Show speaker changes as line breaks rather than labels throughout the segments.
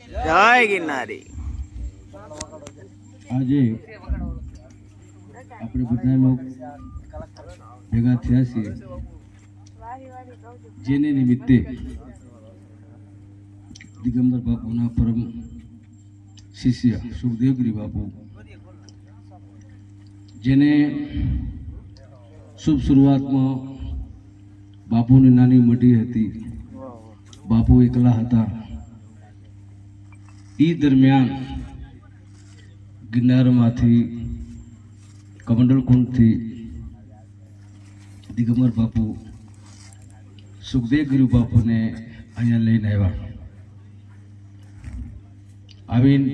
જય ગિરનારી.
આજે આપણે બધા લોકો ભેગા થયા છીએ જેને નિમિત્તે દિગંબર બાપુના પરમ શિષ્ય સુખદેવગીરી બાપુ જેને શુભ શરૂઆતમાં બાપુની નાની મોટી હતી, બાપુ એકલા હતા. એ દરમિયાન ગિરનારમાંથી કમંડલકુંડથી દિગંબર બાપુ સુખદેવગીરી બાપુને અહીંયા લઈને આવ્યા. આવીને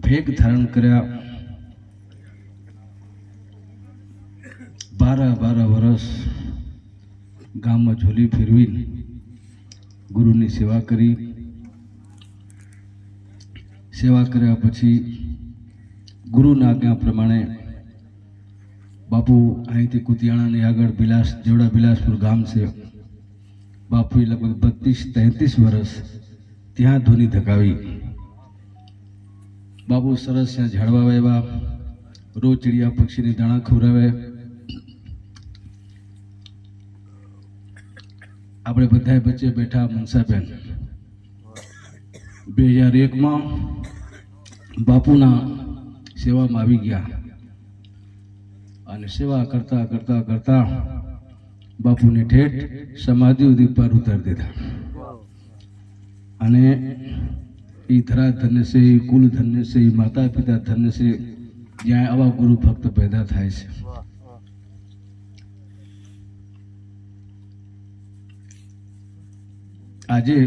ભેગ ધારણ કર્યા. 12 વર્ષ ગામમાં ઝોલી ફેરવીને ગુરુની સેવા કરી. સેવા કર્યા પછી ગુરુના આજ્ઞા પ્રમાણે બાપુ અહીંથી કુતિયાણાની આગળ જેવડા બિલાસપુર ગામ છે, બાપુએ લગભગ 32-33 વર્ષ ત્યાં ધૂની ધકાવી. બાપુ સરસ ત્યાં ઝાડવા વાવ્યા, રોજ ચીડિયા પક્ષીની દાણા ખવડાવે. આપણે બધા વચ્ચે બેઠા મનસાબેન 2001માં બાપુના સેવામાં આવી ગયા અને સેવા કરતા કરતા કરતા બાપુને ઠેઠ સમાધિ સુધી પર ઉતારી દીધા. અને એ ધરા ધન્ય છે, એ કુલ ધન્ય છે, એ માતા પિતા ધન્ય છે જ્યાં આવા ગુરુ ભક્ત પેદા થાય છે. આજે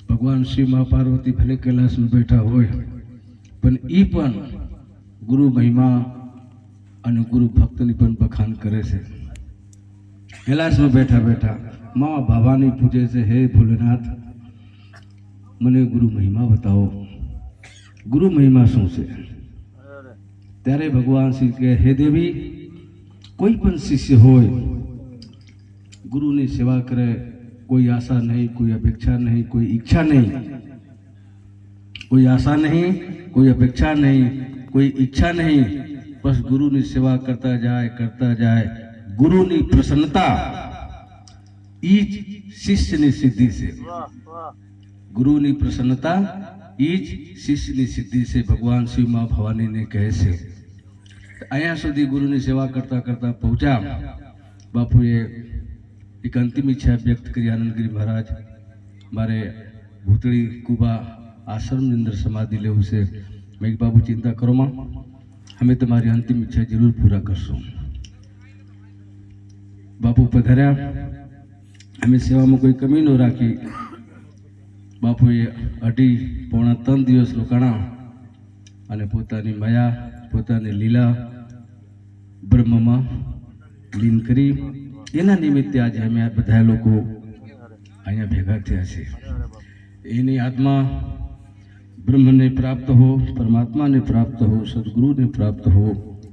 ભગવાન શ્રી મા પાર્વતી ભલે કૈલાસમાં બેઠા હોય પણ એ પણ ગુરુ મહિમા અને ગુરુ ભક્તની પણ બખાન કરે છે. કૈલાસમાં બેઠા બેઠા મા ભવાની પૂજે છે, હે ભોલેનાથ મને ગુરુ મહિમા બતાવો, ગુરુ મહિમા શું છે? ત્યારે ભગવાન શ્રી કહે, હે દેવી, કોઈ પણ શિષ્ય હોય ગુરુની સેવા કરે, કોઈ આશા નહીં, કોઈ અપેક્ષા નહીં, કોઈ ઈચ્છા નહીં, કોઈ આશા નહીં, કોઈ અપેક્ષા નહીં, કોઈ ઈચ્છા નહીં, બસ ગુરુની સેવા કરતા જાય. ગુરુની પ્રસન્નતા એ જ શિષ્યની સિદ્ધિ છે. ગુરુની પ્રસન્નતા એ જ શિષ્યની સિદ્ધિ છે. ભગવાન શિવ મા ભવાનીને કહે છે. અહીંયા સુધી ગુરુની સેવા કરતા કરતા પહોંચ્યા. બાપુએ એક અંતિમ ઈચ્છા વ્યક્ત કરી, આનંદગીરી મહારાજ મારે ભૂતળી કુબા આશ્રમની અંદર સમાધિ લેવું છે. મેં બાપુ ચિંતા કરો માં, અમે તમારી અંતિમ ઈચ્છા જરૂર પૂરા કરશું. બાપુ પધાર્યા, અમે સેવામાં કોઈ કમી ન રાખી. બાપુએ 2.5-3 દિવસ રોકાણા અને પોતાની માયા, પોતાની લીલા બ્રહ્મમાં લીન કરી. એના નિમિત્તે આજે અમે બધા લોકો અહીંયા ભેગા થયા છીએ. એની આત્મા બ્રહ્મને પ્રાપ્ત હો, પરમાત્માને પ્રાપ્ત હો, સદગુરુને પ્રાપ્ત હો,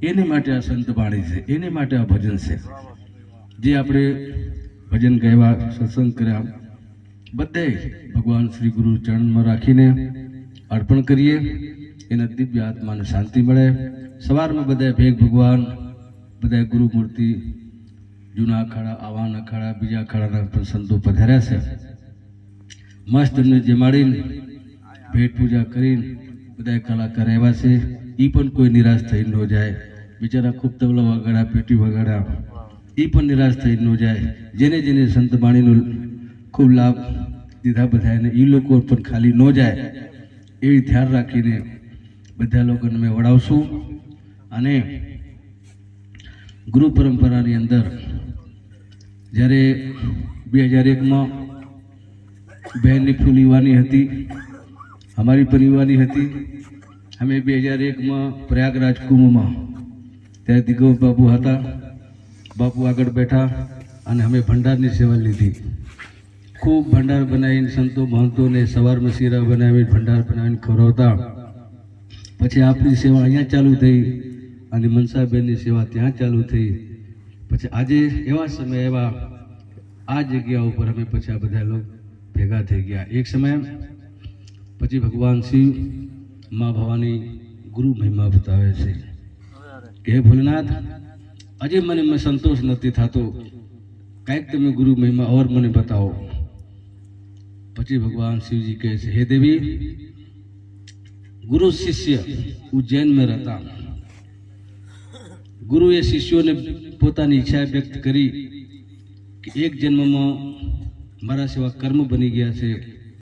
એને માટે આ સંત વાણી છે, એને માટે આ ભજન છે. જે આપણે ભજન ગાયા, સત્સંગ કર્યા, બધે ભગવાન શ્રી ગુરુ ચરણમાં રાખીને અર્પણ કરીએ. એના દિવ્ય આત્માને શાંતિ મળે. સવારમાં બધા ભેગ ભગવાન, બધા ગુરુ મૂર્તિ, જૂના અખાડા, આવાના અખાડા, બીજા અખાડાના પણ સંતો પધાર્યા છે. મસ્ત એમને જમાડીને ભેટ પૂજા કરીને બધા કલાકાર આવ્યા છે. એ પણ કોઈ નિરાશ થઈ ન જાય. બિચારા ખૂબ તબલા વગાડ્યા, પેટી વગાડ્યા, એ પણ નિરાશ થઈ ન જાય. જેને જેને સંત વાણીનો ખૂબ લાભ દીધા બધાને, એ લોકો પણ ખાલી ન જાય એવી ધ્યાન રાખીને બધા લોકોને અમે વડાવશું. અને ગુરુ પરંપરાની અંદર જ્યારે 2001માં બહેનની ફૂલ યુવાની હતી, અમારી પણ યુવાની હતી. અમે 2001માં પ્રયાગરાજ કુંભમાં, ત્યારે દિગંબર બાપુ હતા. બાપુ આગળ બેઠા અને અમે ભંડારની સેવા લીધી. ખૂબ ભંડાર બનાવીને સંતો મહંતોને સવારમાં શીરા બનાવીને ભંડાર બનાવીને ખવડાવતા. પછી આપણી સેવા અહીંયા ચાલુ થઈ અને મનસાબેનની સેવા ત્યાં ચાલુ થઈ. પછી આજે એવા સમય એવા આ જગ્યા ઉપર અમે પછી આ બધા લોકો ભેગા થઈ ગયા. એક સમય પછી ભગવાન શિવ મા ભવાની ગુરુ મહિમા બતાવે છે કે હે ભોલેનાથ, હજી મને સંતોષ નથી થતો, કાંઈક તમે ગુરુ મહિમા ઓર મને બતાવો. પછી ભગવાન શિવજી કહે છે, હે દેવી, ગુરુ શિષ્ય ઉજ્જૈન में रहता. ગુરુએ શિષ્યોને પોતાની ઈચ્છા વ્યક્ત કરી કે એક જન્મમાં મારા સેવા કર્મ બની ગયા છે,